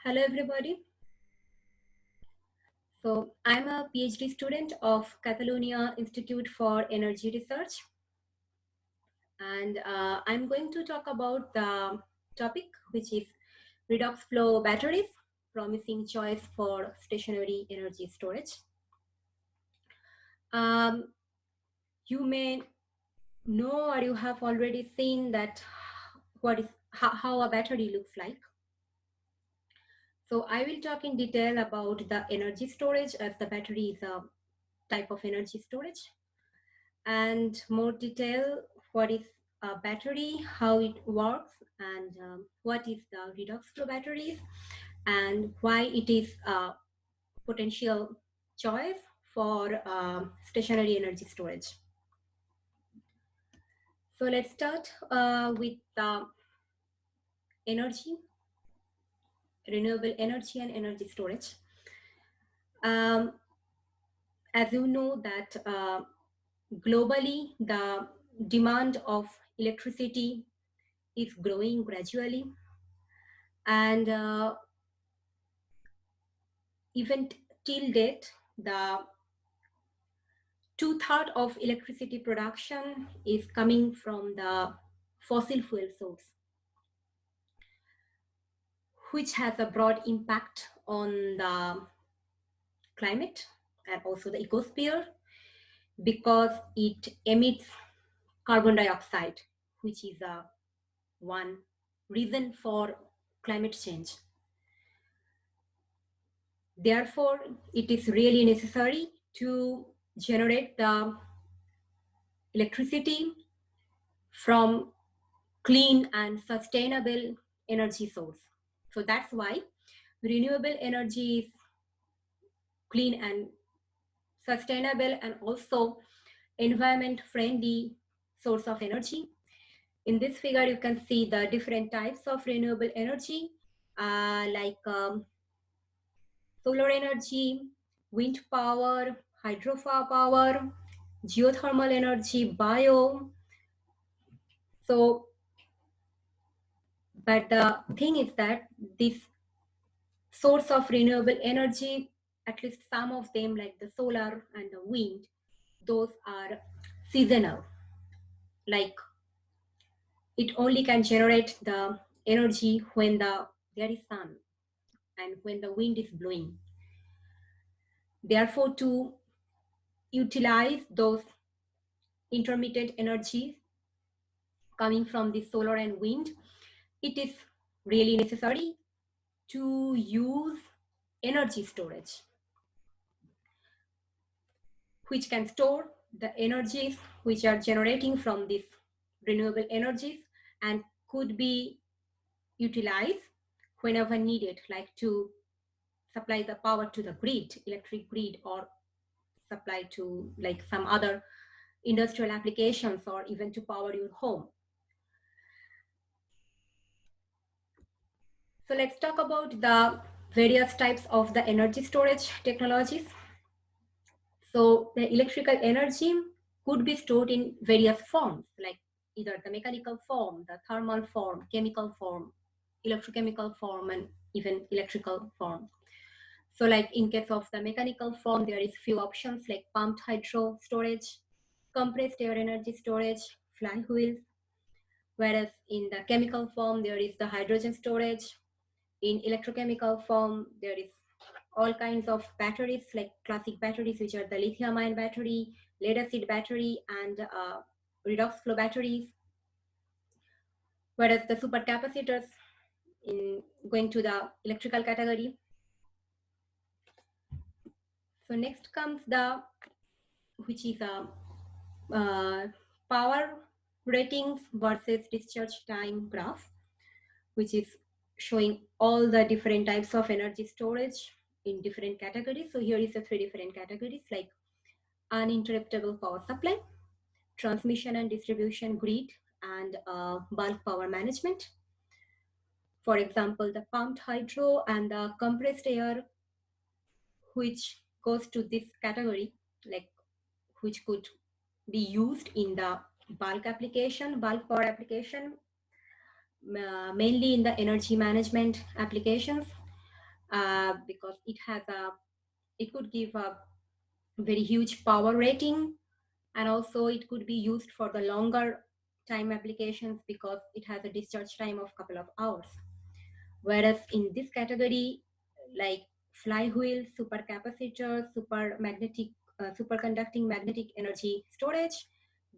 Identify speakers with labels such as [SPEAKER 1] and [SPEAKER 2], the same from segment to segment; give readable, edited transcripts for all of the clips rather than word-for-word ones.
[SPEAKER 1] Hello, everybody. So I'm a PhD student of Catalonia Institute for Energy Research. And I'm going to talk about the topic, which is redox flow batteries, promising choice for stationary energy storage. You may know or you have already seen that how a battery looks like. So I will talk in detail about the energy storage, as the battery is a type of energy storage, and more detail what is a battery, how it works, and what is the redox flow batteries, and why it is a potential choice for stationary energy storage. So let's start with energy, renewable energy and energy storage. As you know that globally, the demand of electricity is growing gradually, and even till date, the 2/3 of electricity production is coming from the fossil fuel source, which has a broad impact on the climate and also the ecosphere, because it emits carbon dioxide, which is one reason for climate change. Therefore, it is really necessary to generate the electricity from clean and sustainable energy source. So that's why renewable energy is clean and sustainable and also environment friendly source of energy. In this figure, you can see the different types of renewable energy, like solar energy, wind power, hydropower, geothermal energy, bio. So, but the thing is that this source of renewable energy, at least some of them like the solar and the wind, those are seasonal. Like it only can generate the energy when there is sun and when the wind is blowing. Therefore, to utilize those intermittent energies coming from the solar and wind, it is really necessary to use energy storage, which can store the energies which are generating from these renewable energies and could be utilized whenever needed, like to supply the power to the grid, electric grid, or supply to like some other industrial applications, or even to power your home. So let's talk about the various types of the energy storage technologies. So the electrical energy could be stored in various forms, like either the mechanical form, the thermal form, chemical form, electrochemical form, and even electrical form. So like in case of the mechanical form, there is few options like pumped hydro storage, compressed air energy storage, flywheels. Whereas in the chemical form, there is the hydrogen storage. In electrochemical form, there is all kinds of batteries, like classic batteries, which are the lithium-ion battery, lead-acid battery, and redox flow batteries. Whereas the supercapacitors, in going to the electrical category. So next comes the, which is a power ratings versus discharge time graph, which is showing all the different types of energy storage in different categories. So here is the 3 different categories, like uninterruptible power supply, transmission and distribution grid, and bulk power management. For example, the pumped hydro and the compressed air, which goes to this category, like which could be used in the bulk application, bulk power application, mainly in the energy management applications. because it could give a very huge power rating, and also it could be used for the longer time applications because it has a discharge time of couple of hours. Whereas in this category, like flywheel, supercapacitor, superconducting magnetic energy storage,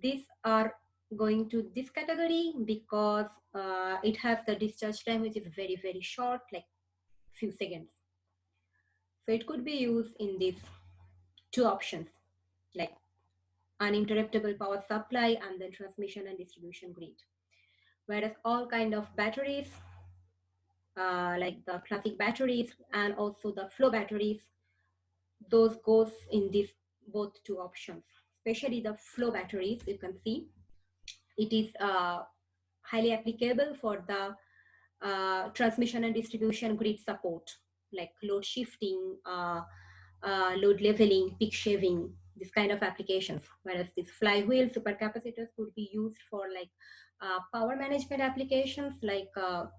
[SPEAKER 1] these are going to this category because it has the discharge time which is very, very short, like few seconds. So it could be used in these two options, like uninterruptible power supply and then transmission and distribution grid. Whereas all kind of batteries, like the classic batteries and also the flow batteries, those goes in these both two options. Especially the flow batteries, you can see it is highly applicable for the transmission and distribution grid support, like load shifting, load leveling, peak shaving, this kind of applications. Whereas these flywheel supercapacitors could be used for like power management applications, like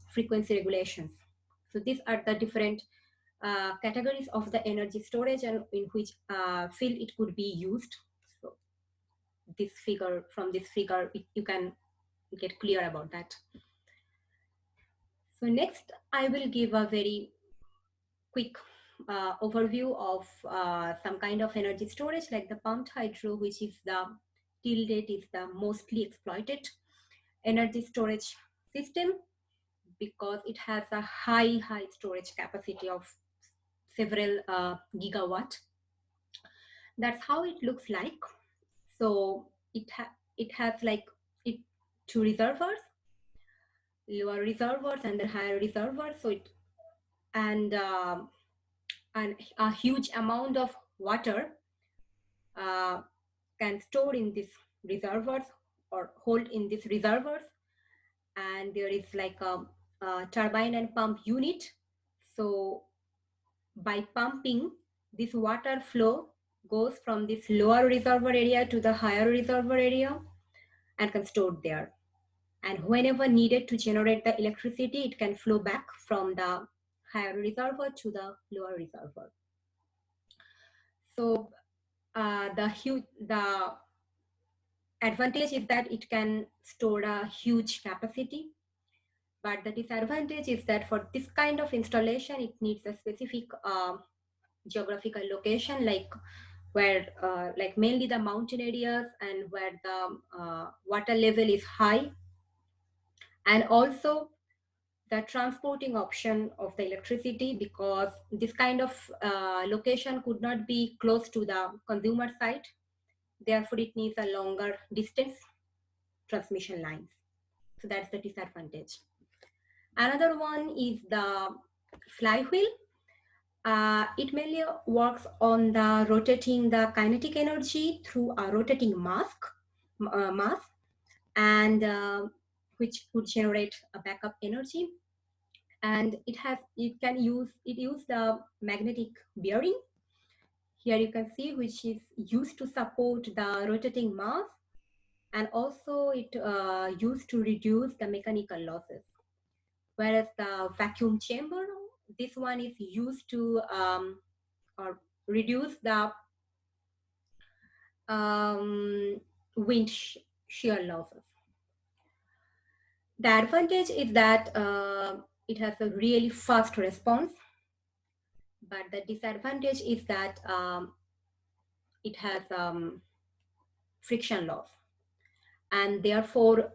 [SPEAKER 1] frequency regulations. So these are the different categories of the energy storage and in which field it could be used. So this figure, from this figure, you can get clear about that. So next, I will give a very quick overview of some kind of energy storage, like the pumped hydro, which is the till date is the mostly exploited energy storage system because it has a high storage capacity of several gigawatt. That's how it looks like. So it has like two reservoirs, lower reservoirs and the higher reservoirs. So it and a huge amount of water can store in these reservoirs or hold in these reservoirs, and there is like a turbine and pump unit. So by pumping, this water flow goes from this lower reservoir area to the higher reservoir area and can store there. And whenever needed to generate the electricity, it can flow back from the higher reservoir to the lower reservoir. So the advantage is that it can store a huge capacity, but the disadvantage is that for this kind of installation, it needs a specific geographical location, like where like mainly the mountain areas and where the water level is high, and also the transporting option of the electricity, because this kind of location could not be close to the consumer site. Therefore, it needs a longer distance transmission lines. So that's the disadvantage. Another one is the flywheel. It mainly works on the rotating the kinetic energy through a rotating mass, and which would generate a backup energy. And it use the magnetic bearing. Here you can see, which is used to support the rotating mass, and also it used to reduce the mechanical losses. Whereas the vacuum chamber, this one is used to or reduce the wind shear losses. The advantage is that it has a really fast response, but the disadvantage is that it has friction loss, and therefore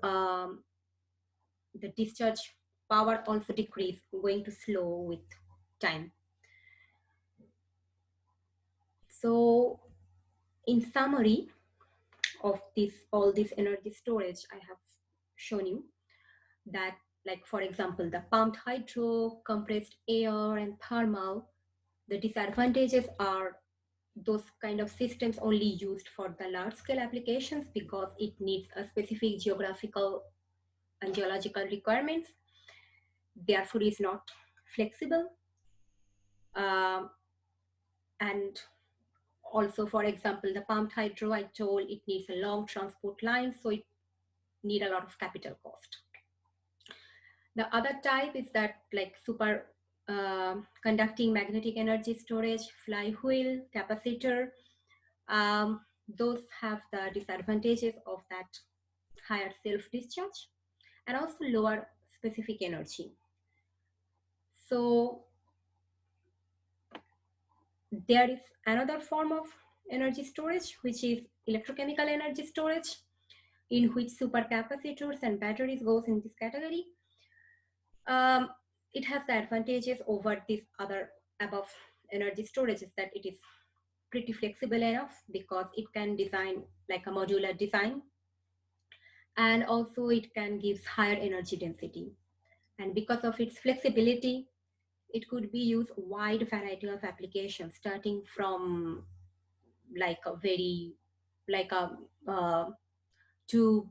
[SPEAKER 1] the discharge power also decrease, going to slow with time. So in summary of all this energy storage, I have shown you that, like for example, the pumped hydro, compressed air, and thermal, the disadvantages are those kind of systems only used for the large scale applications because it needs a specific geographical and geological requirements. Therefore, is not flexible. And also, for example, the pumped hydro, I told it needs a long transport line, so it needs a lot of capital cost. The other type is that like super conducting magnetic energy storage, flywheel, capacitor. Those have the disadvantages of that higher self-discharge and also lower specific energy. So there is another form of energy storage, which is electrochemical energy storage, in which supercapacitors and batteries goes in this category. It has the advantages over this other above energy storage is that it is pretty flexible enough because it can design like a modular design, and also it can give higher energy density. And because of its flexibility, it could be used wide variety of applications, starting from like a very like a to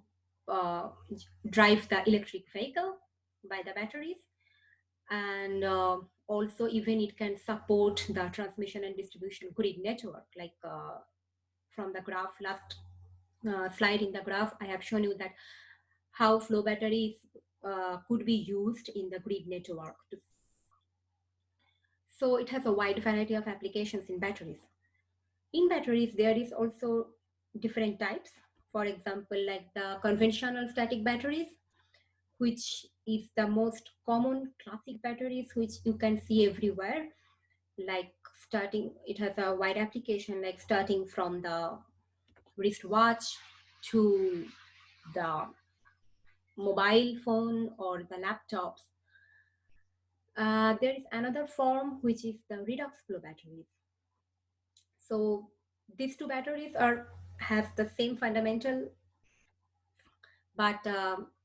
[SPEAKER 1] drive the electric vehicle by the batteries, and also even it can support the transmission and distribution grid network. Like from the graph last slide in the graph, I have shown you that how flow batteries could be used in the grid network. So it has a wide variety of applications in batteries. In batteries, there is also different types. For example, like the conventional static batteries, which is the most common classic batteries, which you can see everywhere. Like it has a wide application, like starting from the wristwatch to the mobile phone or the laptops. There is another form, which is the redox-flow batteries. So these two batteries have the same fundamental, but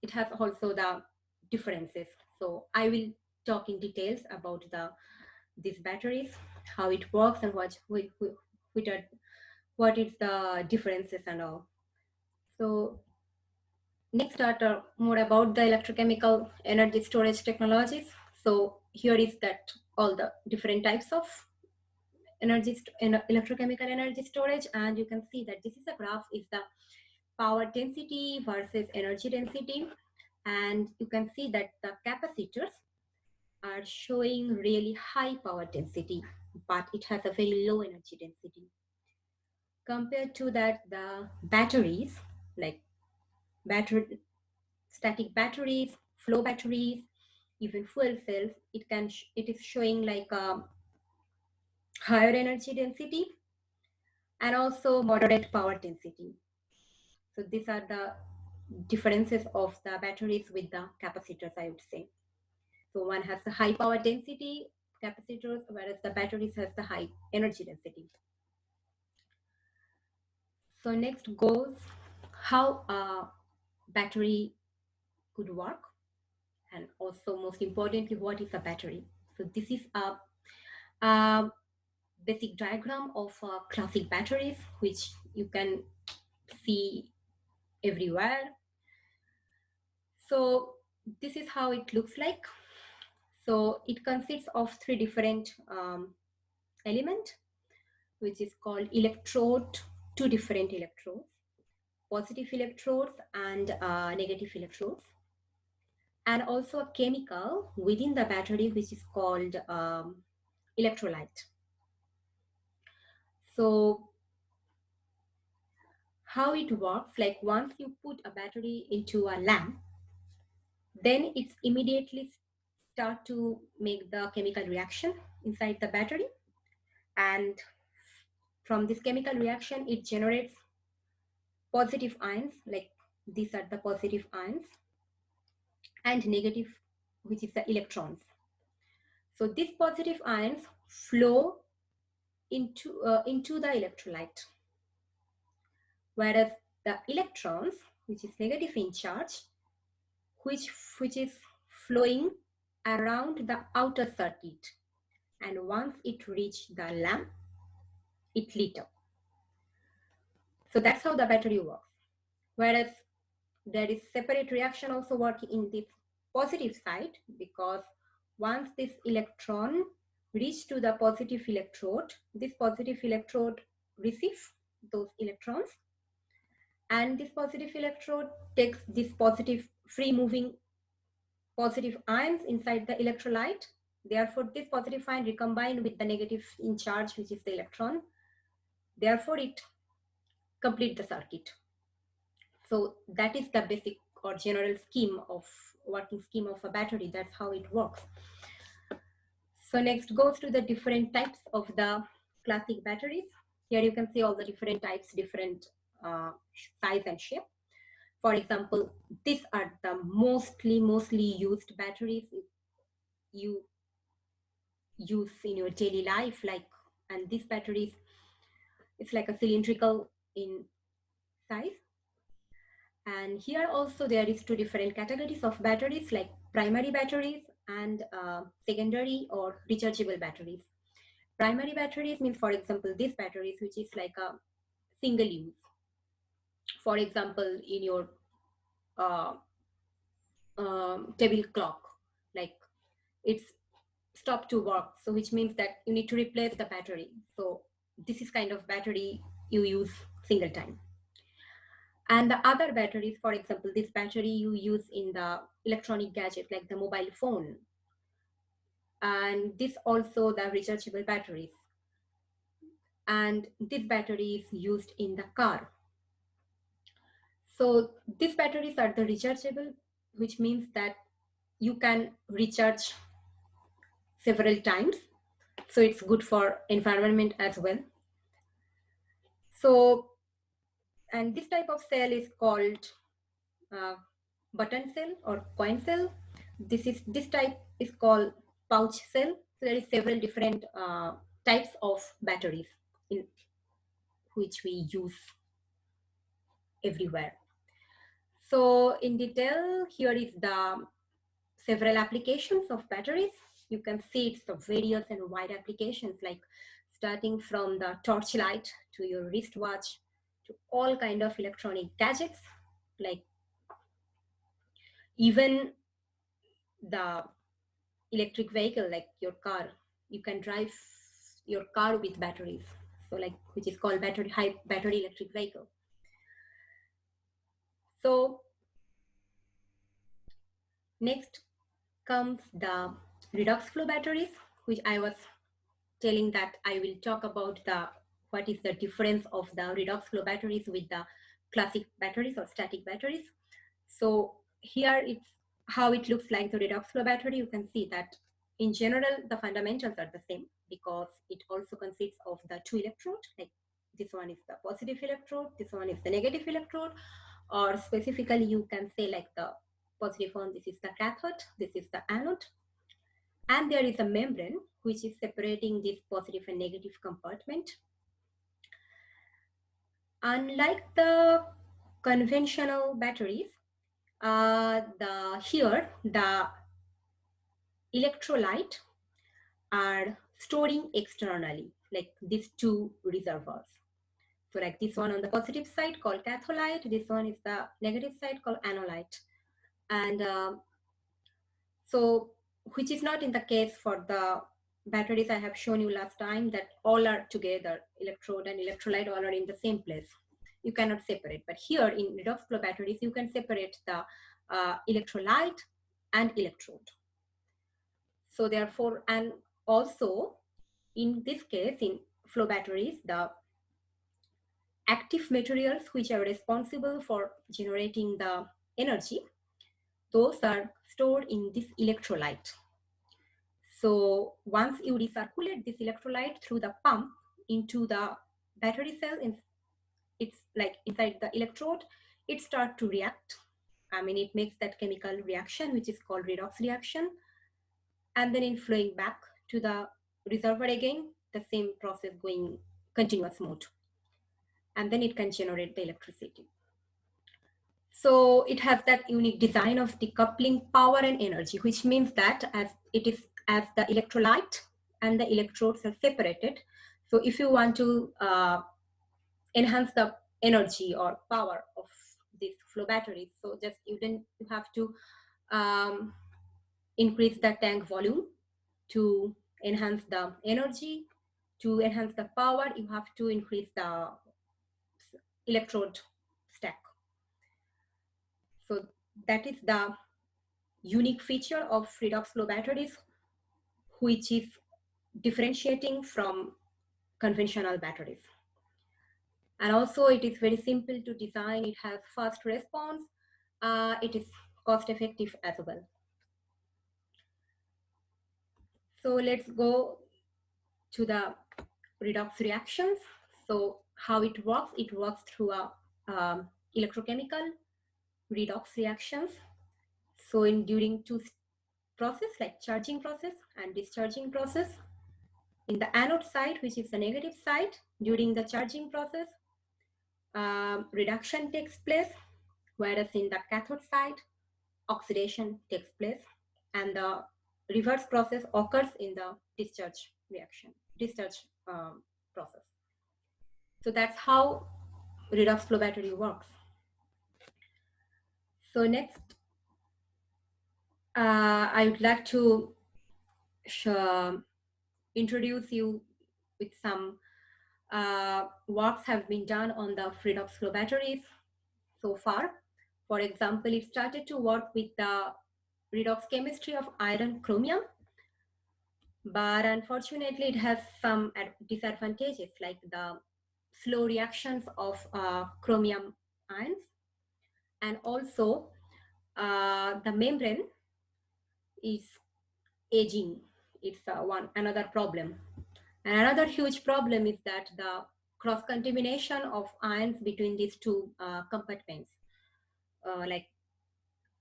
[SPEAKER 1] it has also the differences. So I will talk in details about these batteries, how it works, and what is the differences and all. So next are more about the electrochemical energy storage technologies. So here is that all the different types of electrochemical energy storage, and you can see that this is a graph is the power density versus energy density, and you can see that the capacitors are showing really high power density, but it has a very low energy density. Compared to that, the batteries, like static batteries, flow batteries, even fuel cells, it is showing like a higher energy density and also moderate power density. So these are the differences of the batteries with the capacitors, I would say. So one has the high power density capacitors, whereas the batteries has the high energy density. So next goes how a battery could work, and also most importantly, what is a battery? So this is a basic diagram of classic batteries, which you can see everywhere. So this is how it looks like. So it consists of three different elements, which is called electrode, two different electrodes, positive electrodes and negative electrodes, and also a chemical within the battery, which is called electrolyte. So how it works, like once you put a battery into a lamp, then it's immediately start to make the chemical reaction inside the battery, and from this chemical reaction it generates positive ions, like these are the positive ions, and negative, which is the electrons. So these positive ions flow into the electrolyte, whereas the electrons, which is negative in charge, which is flowing around the outer circuit, and once it reaches the lamp, it lit up. So that's how the battery works. Whereas there is separate reaction also working in this positive side, because once this electron reach to the positive electrode, this positive electrode receives those electrons, and this positive electrode takes this positive free moving positive ions inside the electrolyte, Therefore, this positive ion recombined with the negative in charge, which is the electron. Therefore, it completes the circuit. So that is the basic or general scheme of working scheme of a battery. That's how it works. So next goes to the different types of the classic batteries. Here you can see all the different types, different size and shape. For example, these are the mostly used batteries you use in your daily life, like, and these batteries, it's like a cylindrical in size. And here also there is two different categories of batteries, like primary batteries and secondary or rechargeable batteries. Primary batteries means, for example, these batteries, which is like a single use. For example, in your table clock, like it's stopped to work, so which means that you need to replace the battery. So this is kind of battery you use single time. And the other batteries, for example, this battery you use in the electronic gadget like the mobile phone, and this also the rechargeable batteries, and this battery is used in the car. So these batteries are the rechargeable, which means that you can recharge several times, so it's good for environment as well. So, and this type of cell is called button cell or coin cell. This type is called pouch cell. So there is several different types of batteries in which we use everywhere. So in detail, here is the several applications of batteries. You can see it's the various and wide applications, like starting from the torchlight to your wristwatch to all kind of electronic gadgets, like even the electric vehicle, like your car. You can drive your car with batteries, so like, which is called high battery electric vehicle. So next comes the redox flow batteries, which I was telling that I will talk about what is the difference of the redox flow batteries with the classic batteries or static batteries. So here it's how it looks like the redox flow battery. You can see that in general the fundamentals are the same, because it also consists of the two electrodes, like this one is the positive electrode, this one is the negative electrode, or specifically you can say like the positive one, this is the cathode, this is the anode, and there is a membrane which is separating this positive and negative compartment. Unlike the conventional batteries, here the electrolyte are storing externally, like these two reservoirs. So like this one on the positive side called catholyte, this one is the negative side called anolyte. And so, which is not in the case for the batteries I have shown you last time, that all are together, electrode and electrolyte all are in the same place. You cannot separate. But here in redox flow batteries, you can separate the electrolyte and electrode. So therefore, and also in this case, in flow batteries, the active materials which are responsible for generating the energy, those are stored in this electrolyte. So once you recirculate this electrolyte through the pump into the battery cell, it's like inside the electrode, it starts to react. I mean, it makes that chemical reaction, which is called redox reaction. And then in flowing back to the reservoir again, the same process going continuous mode. And then it can generate the electricity. So it has that unique design of decoupling power and energy, which means that as the electrolyte and the electrodes are separated. So if you want to enhance the energy or power of these flow batteries, so just you have to increase the tank volume to enhance the energy. To enhance the power, you have to increase the electrode stack. So that is the unique feature of redox flow batteries, which is differentiating from conventional batteries. And also it is very simple to design, it has fast response, it is cost effective as well. So let's go to the redox reactions. So how it works through a electrochemical redox reactions. So during two process, like charging process and discharging process, in the anode side, which is the negative side, during the charging process, reduction takes place, whereas in the cathode side, oxidation takes place, and the reverse process occurs in the discharge process. So that's how redox flow battery works. So next, I would like to introduce you with some works have been done on the redox flow batteries so far. For example, it started to work with the redox chemistry of iron chromium, but unfortunately it has some disadvantages, like the slow reactions of chromium ions, and also the membrane is aging. It's another problem. And another huge problem is that the cross-contamination of ions between these two compartments, like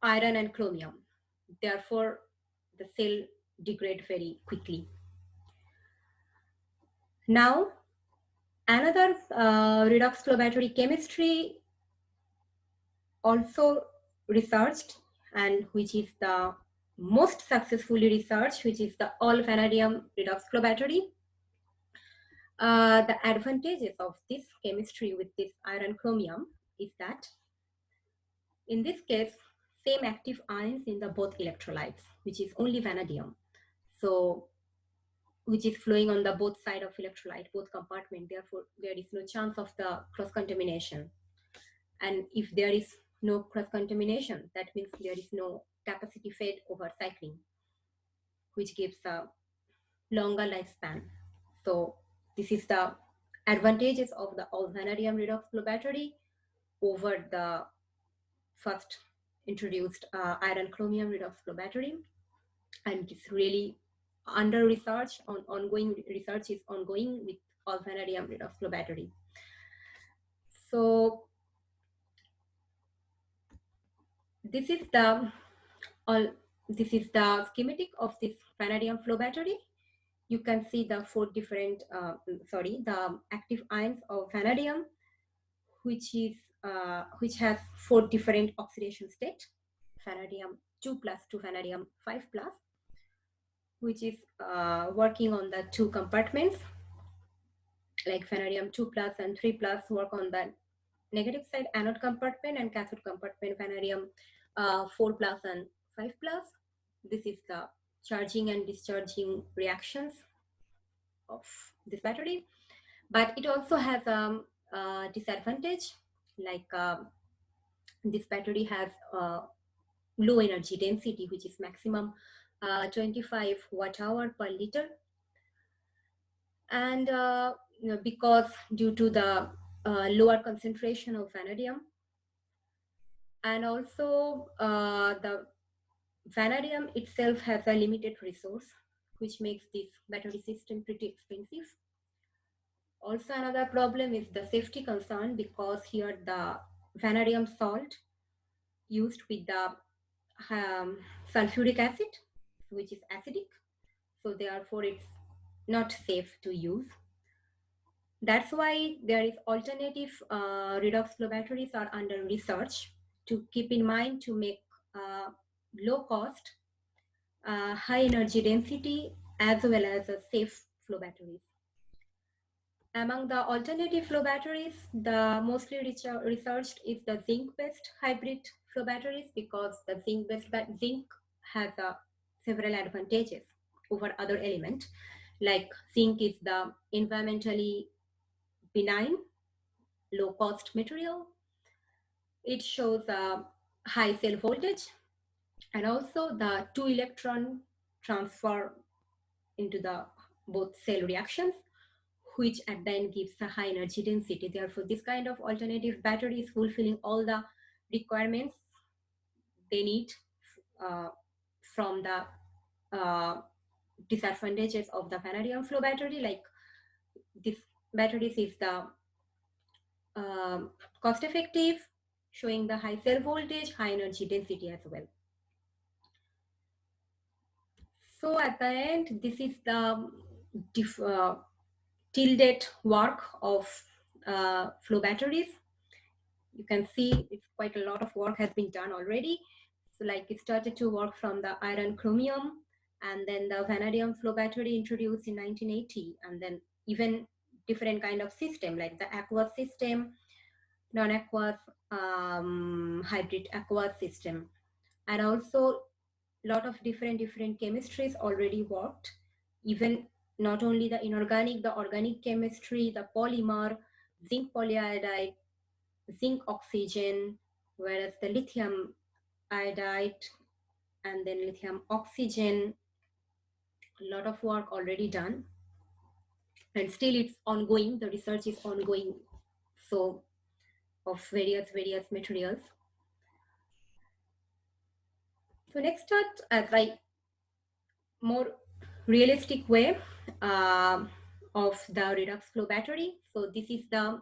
[SPEAKER 1] iron and chromium. Therefore, the cell degrade very quickly. Now, another redox flow battery chemistry also researched, and which is the most successfully researched, which is the all-vanadium redox flow battery. The advantages of this chemistry with this iron chromium is that in this case, same active ions in the both electrolytes, which is only vanadium. So, which is flowing on the both side of electrolyte, both compartment. Therefore, there is no chance of the cross-contamination. And if there is no cross-contamination, that means there is no capacity fade over cycling, which gives a longer lifespan. So this is the advantages of the all-vanadium redox flow battery over the first introduced iron chromium redox flow battery. And it's really under research, ongoing research is ongoing with all-vanadium redox flow battery. So this is the schematic of this vanadium flow battery. You can see the four different, the active ions of vanadium, which has four different oxidation state: vanadium 2+ to vanadium 5+, which is working on the two compartments, like vanadium 2+ and 3+ work on the negative side anode compartment, and cathode compartment vanadium 4+ and 5+. This is the charging and discharging reactions of this battery. But it also has a disadvantage, like this battery has low energy density, which is maximum 25 watt-hour per liter. And because due to the lower concentration of vanadium, and also the vanadium itself has a limited resource, which makes this battery system pretty expensive. Also, another problem is the safety concern, because here the vanadium salt used with the sulfuric acid, which is acidic, so therefore it's not safe to use. That's why there is alternative redox flow batteries are under research, to keep in mind to make low cost, high energy density, as well as a safe flow batteries. Among the alternative flow batteries, the mostly researched is the zinc-based hybrid flow batteries, because the zinc has several advantages over other elements. Like zinc is the environmentally benign, low-cost material. It shows a high cell voltage, and also the 2-electron transfer into the both cell reactions, which at the end gives a high energy density. Therefore, this kind of alternative battery is fulfilling all the requirements they need uh, from the disadvantages of the vanadium flow battery. Like this batteries is the cost effective, showing the high cell voltage, high energy density as well. So at the end, this is the till date work of flow batteries. You can see it's quite a lot of work has been done already. So like it started to work from the iron chromium, and then the vanadium flow battery introduced in 1980, and then even different kind of system like the aqueous system, non-aqueous, hybrid aqueous system, and also lot of different chemistries already worked, even not only the inorganic, the organic chemistry, the polymer, zinc polyiodide, zinc oxygen, whereas the lithium iodide and then lithium oxygen, a lot of work already done, and still it's ongoing, the research is ongoing, so of various materials. So next start as like more realistic way of the redox flow battery. So this is the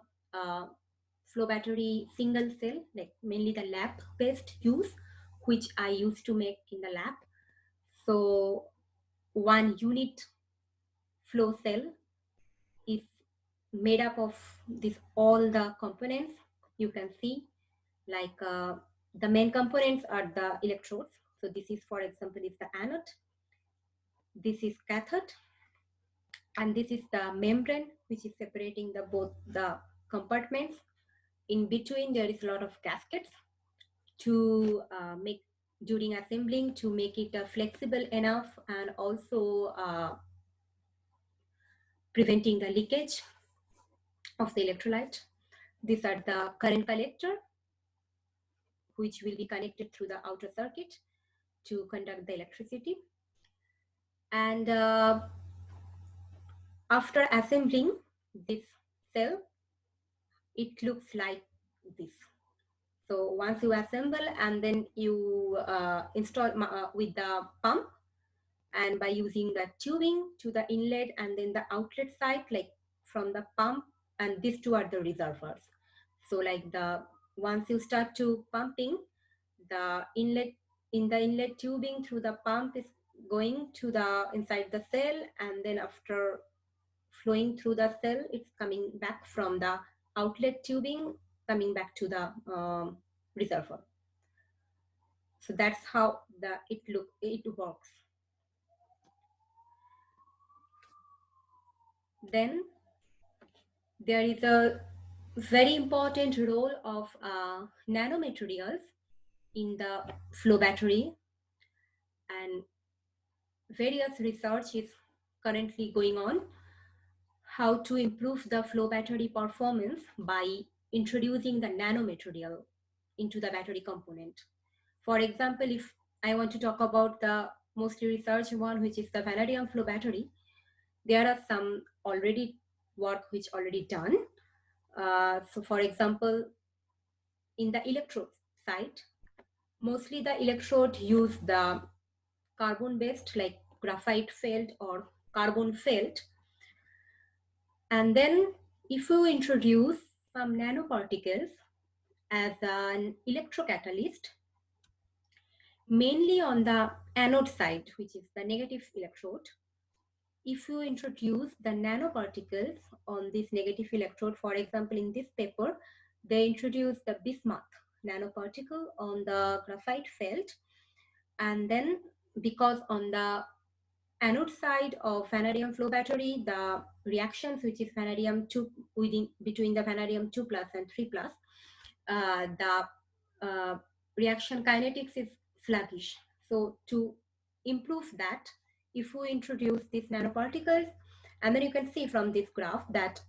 [SPEAKER 1] flow battery single cell, like mainly the lab based use, which I used to make in the lab. So one unit flow cell is made up of this all the components you can see, like the main components are the electrodes. So this is, for example, is the anode, this is cathode, and this is the membrane which is separating the both the compartments. In between there is a lot of gaskets to make during assembling, to make it flexible enough, and also preventing the leakage of the electrolyte. These are the current collector, which will be connected through the outer circuit to conduct the electricity. And after assembling this cell, it looks like this. So once you assemble and then you install with the pump, and by using the tubing to the inlet and then the outlet side, like from the pump, and these two are the reservoirs. So like the once you start to pumping, the inlet in the inlet tubing through the pump is going to the inside the cell, and then after flowing through the cell, it's coming back from the outlet tubing, coming back to the reservoir. So that's how it works. Then there is a very important role of nanomaterials in the flow battery, and various research is currently going on how to improve the flow battery performance by introducing the nanomaterial into the battery component. For example, if I want to talk about the mostly research one, which is the vanadium flow battery, there are some already work which already done. So for example, in the electrode side, mostly the electrode use the carbon based, like graphite felt or carbon felt. And then if you introduce some nanoparticles as an electrocatalyst, mainly on the anode side, which is the negative electrode, if you introduce the nanoparticles on this negative electrode, for example, in this paper, they introduced the bismuth nanoparticle on the graphite felt. And then because on the anode side of vanadium flow battery, the reactions, which is vanadium 2 between the vanadium 2 plus and 3 plus, the reaction kinetics is sluggish. So to improve that, if we introduce these nanoparticles, and then you can see from this graph that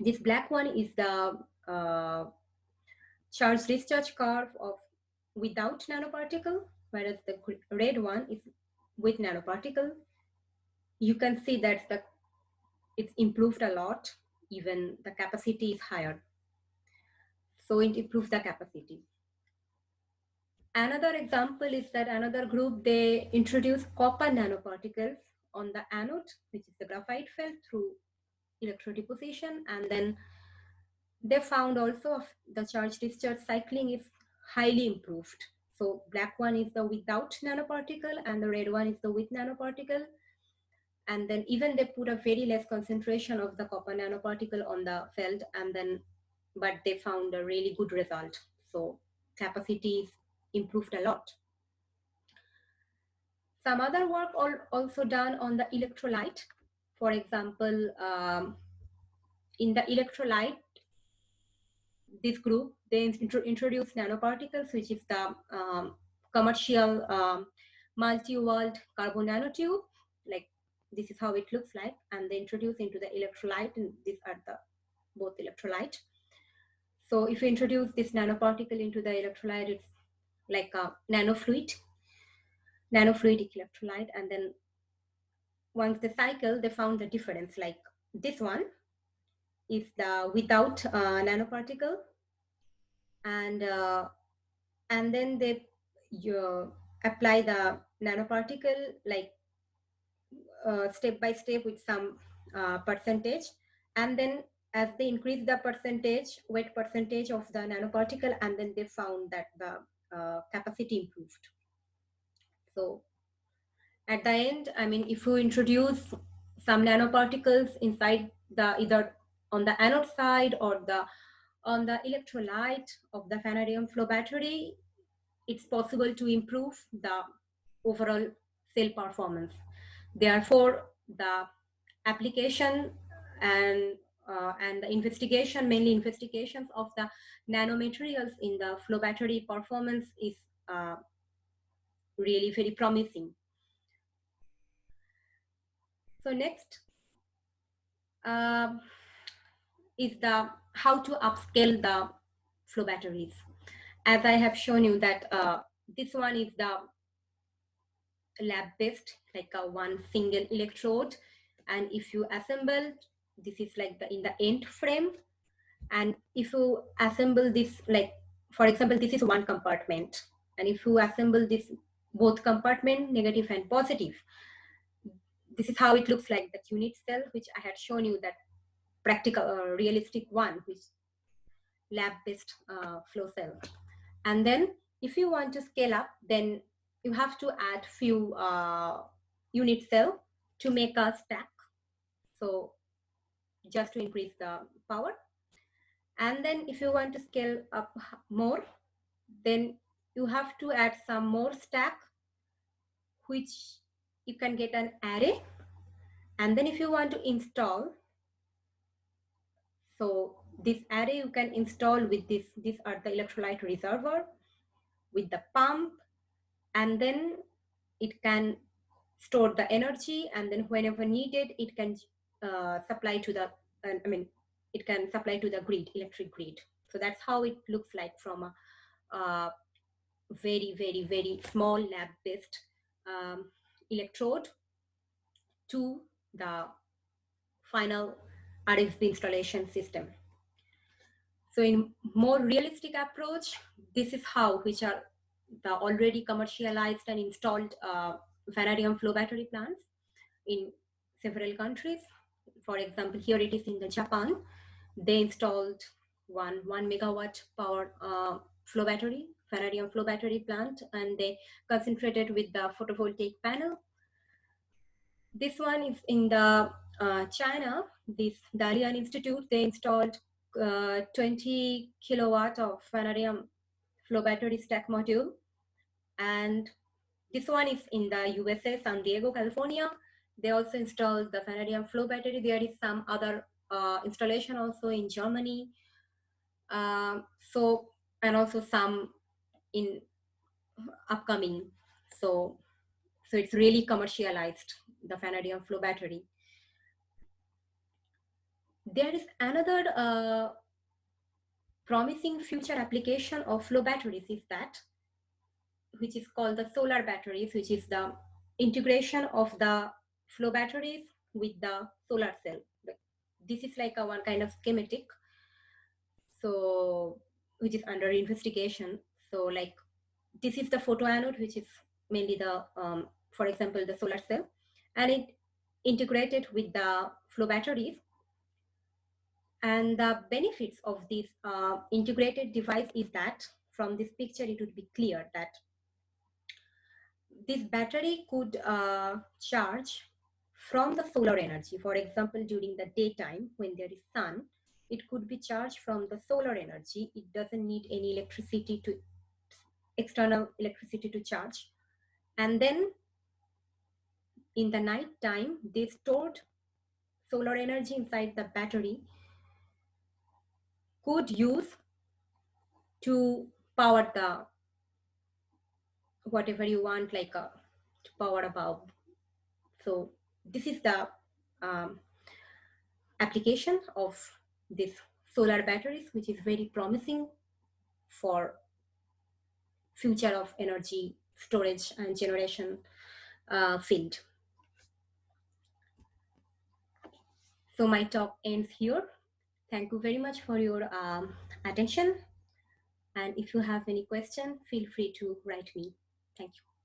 [SPEAKER 1] this black one is the charge discharge curve of without nanoparticle, whereas the red one is with nanoparticle. you can see that it's improved a lot. Even the capacity is higher. So it improves the capacity. Another example is that another group, they introduced copper nanoparticles on the anode, which is the graphite felt, through electrodeposition. And then they found also the charge discharge cycling is highly improved. So black one is the without nanoparticle and the red one is the with nanoparticle. And then even they put a very less concentration of the copper nanoparticle on the felt, and then, but they found a really good result. So capacity is improved a lot. Some other work also done on the electrolyte. For example, in the electrolyte, this group, they introduced nanoparticles, which is the commercial multi-walled carbon nanotube. Like this is how it looks like, and they introduce into the electrolyte, and these are the both electrolyte. So if you introduce this nanoparticle into the electrolyte, it's like a nanofluidic electrolyte. And then once they cycle, they found the difference. Like this one is the without nanoparticle, and then they apply the nanoparticle like step by step with some percentage, and then as they increase the percentage, weight percentage of the nanoparticle, and then they found that the capacity improved. So at the end, I mean, if you introduce some nanoparticles inside the either on the anode side or on the electrolyte of the vanadium flow battery, it's possible to improve the overall cell performance. Therefore, the application and the investigation, mainly investigations of the nanomaterials in the flow battery performance is really very promising. So next is the how to upscale the flow batteries. As I have shown you that this one is the lab-based, like a one single electrode, and if you assemble, this is like in the end frame, and if you assemble this, like for example, this is one compartment, and if you assemble this both compartment, negative and positive, this is how it looks like, the unit cell, which I had shown you, that practical realistic one, which lab-based flow cell. And then if you want to scale up, then you have to add few unit cell to make a stack, so just to increase the power. And then if you want to scale up more, then you have to add some more stack, which you can get an array. And then if you want to install, so this array you can install with this. These are the electrolyte reservoir with the pump, and then it can store the energy, and then whenever needed, it can supply to the, it can supply to the grid, electric grid. So that's how it looks like from a very, very, very small lab-based electrode to the final RFB installation system. So in more realistic approach, this is how, which are the already commercialized and installed vanadium flow battery plants in several countries. For example, here it is in the Japan. They installed one megawatt power flow battery, vanadium flow battery plant, and they concentrated with the photovoltaic panel. This one is in the China, this Dalian Institute. They installed 20 kilowatt of vanadium flow battery stack module. And this one is in the USA, San Diego, California. They also installed the vanadium flow battery. There is some other installation also in Germany. So, and also some in upcoming. So it's really commercialized, the vanadium flow battery. There is another promising future application of flow batteries is that, which is called the solar batteries, which is the integration of the flow batteries with the solar cell. This is like a one kind of schematic, so which is under investigation. So like this is the photoanode, which is mainly the, for example, the solar cell, and it integrated with the flow batteries. And the benefits of this integrated device is that from this picture, it would be clear that this battery could charge from the solar energy. For example, during the daytime when there is sun, it could be charged from the solar energy. It doesn't need any electricity to external electricity to charge. And then in the night time, they stored solar energy inside the battery could use to power the whatever you want, like to power a bulb. So this is the application of this solar batteries, which is very promising for future of energy storage and generation field. So my talk ends here. Thank you very much for your attention. And if you have any question, feel free to write me. Thank you.